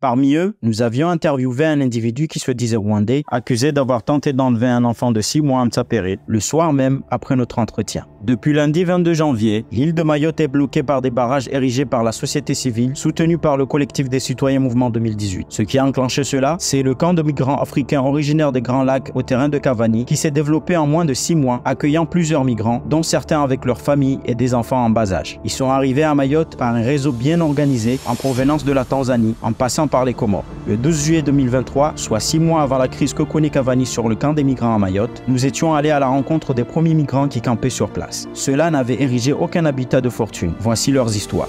Parmi eux, nous avions interviewé un individu qui se disait rwandais, accusé d'avoir tenté d'enlever un enfant de 6 mois à Mtsapere, le soir même après notre entretien. Depuis lundi 22 janvier, l'île de Mayotte est bloquée par des barrages érigés par la société civile, soutenus par le collectif des citoyens Mouvement 2018. Ce qui a enclenché cela, c'est le camp de migrants africains originaires des Grands Lacs au terrain de Cavani, qui s'est développé en moins de 6 mois, accueillant plusieurs migrants, dont certains avec leurs familles et des enfants en bas âge. Ils sont arrivés à Mayotte par un réseau bien organisé en provenance de la Tanzanie, en passant par les Comores. Le 12 juillet 2023, soit 6 mois avant la crise que connaît Cavani sur le camp des migrants à Mayotte, nous étions allés à la rencontre des premiers migrants qui campaient sur place. Ceux-là n'avaient érigé aucun habitat de fortune. Voici leurs histoires.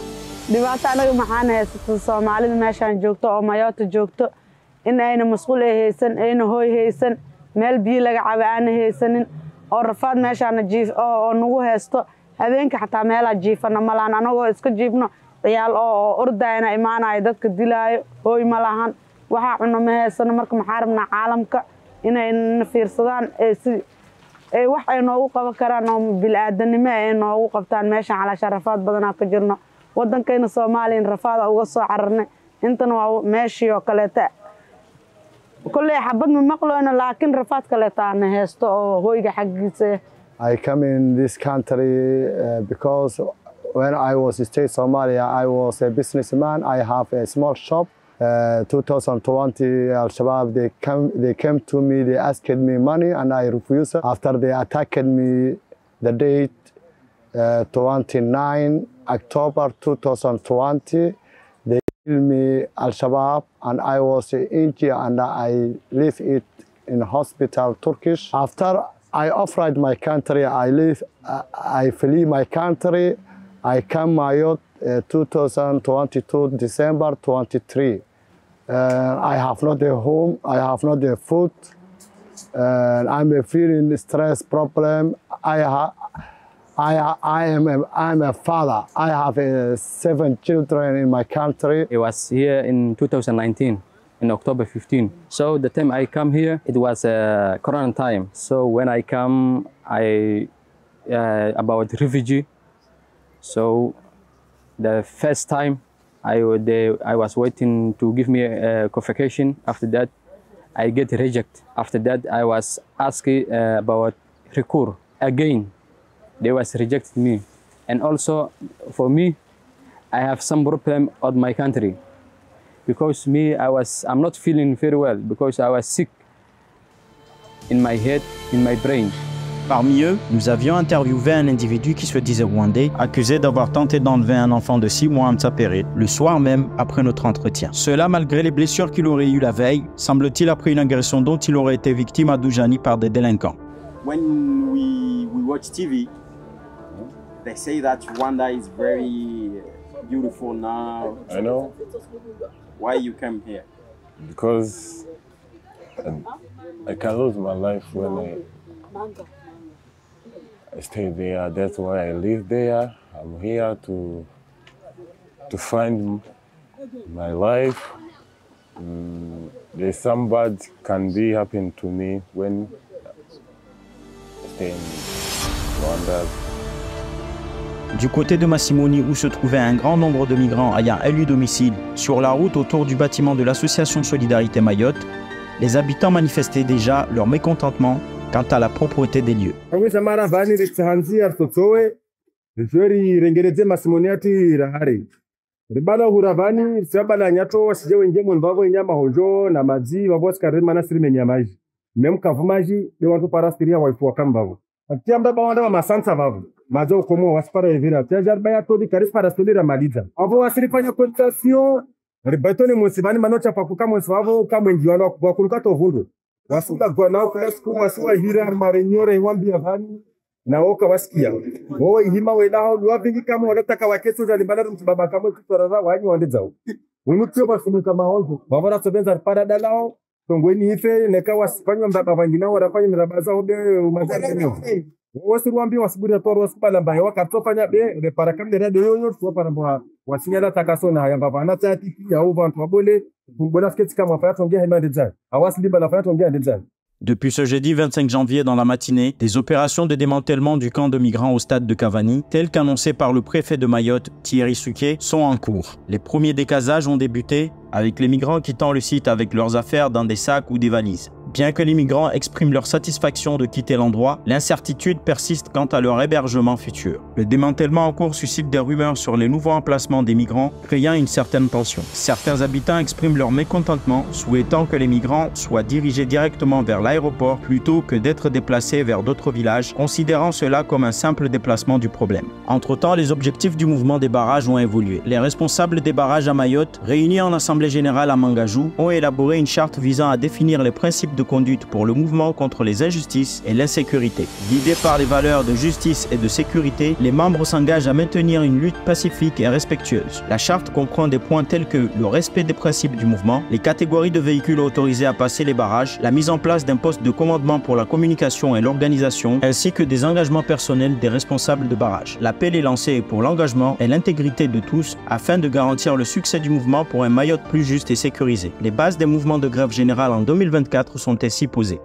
ciyaal oo ordayna imaanay dadka dilaayo hooy ma lahan waxa cuno ma heesano marka maxaa rabnaa caalamka inay fiirsadaan ee wax ay noogu qaban karaan oo bilaadanimo ay noogu qabtaan meeshan cala sharafaad badan ka jirno wadankeena Soomaaliya rafaad uga soo cararnay intan waa meeshii oo kaleeta kullee xabad ma maqloona laakiin rafaad kaleeta aan heesto oo hooyga xaqiisa. I come in this country because when I was in State Somalia, I was a businessman. I have a small shop. 2020, Al-Shabaab, they came to me, they asked me money and I refused. After they attacked me, the date 29 October 2020, they killed me, Al-Shabaab, and I was in India and I lived it in hospital, Turkish. After I offered my country, I flee my country. I come Mayotte 2022, December 23. I have not a home, I have not a food. I'm feeling stress problem. I'm a father. I have 7 children in my country. I was here in 2019, in October 15. So the time I come here, it was Corona time. So when I come, about refugee. So the first time I was waiting to give me a qualification. After that, I get rejected. After that, I was asking about recur again. They was rejected me. And also for me, I have some problem on my country because I'm not feeling very well because I was sick in my head, in my brain. Parmi eux, nous avions interviewé un individu qui se disait rwandais, accusé d'avoir tenté d'enlever un enfant de 6 mois à Mtsapere, le soir même après notre entretien. Cela malgré les blessures qu'il aurait eues la veille, semble-t-il après une agression dont il aurait été victime à Doujani par des délinquants. When we watch TV, they say that Rwanda is very beautiful now. I know. Why you came here? Because I can lose my life when I stay there. That's why I live there. I'm here to find my life. There's some bad can be happen to me when I stay in Rwanda. Du côté de Massimoni, où se trouvait un grand nombre de migrants ayant élu domicile, sur la route autour du bâtiment de l'association Solidarité Mayotte, les habitants manifestaient déjà leur mécontentement quant à la propreté des lieux. Ribala huravani sabala nyato wasije wenge mbavo inyama hojo na maji vavoska remana sirime nyamaji mem kavumaji de wantu parastiria waifu wakambavo atiamba bawanda wa masansa vavo majo komo waspara evira tiajar baya todi karis parastolira maliza avo wasirifanya consultation ribatoni musibani manocha pakuka musvavo kamwengi wala wakuluka tovundo wasuka gwana kwa wasuwa hira marenyore wambia vani na oka wasikia wo ihima wela ho lwavingi kama wanataka wakeso za libala mtibaba kama kutoraza wanyi wande zao umutio basimu kama hozo bavara sobenza para dalao tongweni ife neka wasifanywa mbaba vangina warafanya mirabaza hobe umazari nyo wo siruambi wasiburi toro wasipala mbaye wakatofanya be repara kamde radio yoyo tuwa para mwa wasinyala takasona haya mbaba na tati ya uvantu wabole mbona sketi kama faya tongea hima ndezai awasi liba na faya tongea ndezai Depuis ce jeudi 25 janvier dans la matinée, des opérations de démantèlement du camp de migrants au stade de Cavani, telles qu'annoncées par le préfet de Mayotte, Thierry Souquet, sont en cours. Les premiers décasages ont débuté avec les migrants quittant le site avec leurs affaires dans des sacs ou des valises. Bien que les migrants expriment leur satisfaction de quitter l'endroit, l'incertitude persiste quant à leur hébergement futur. Le démantèlement en cours suscite des rumeurs sur les nouveaux emplacements des migrants, créant une certaine tension. Certains habitants expriment leur mécontentement, souhaitant que les migrants soient dirigés directement vers l'aéroport plutôt que d'être déplacés vers d'autres villages, considérant cela comme un simple déplacement du problème. Entre-temps, les objectifs du mouvement des barrages ont évolué. Les responsables des barrages à Mayotte, réunis en assemblée générale à Mangajou, ont élaboré une charte visant à définir les principes de conduite pour le mouvement contre les injustices et l'insécurité. Guidés par les valeurs de justice et de sécurité, les membres s'engagent à maintenir une lutte pacifique et respectueuse. La charte comprend des points tels que le respect des principes du mouvement, les catégories de véhicules autorisés à passer les barrages, la mise en place d'un poste de commandement pour la communication et l'organisation, ainsi que des engagements personnels des responsables de barrage. L'appel est lancé pour l'engagement et l'intégrité de tous afin de garantir le succès du mouvement pour un Mayotte plus juste et sécurisé. Les bases des mouvements de grève générale en 2024 sont ainsi posées.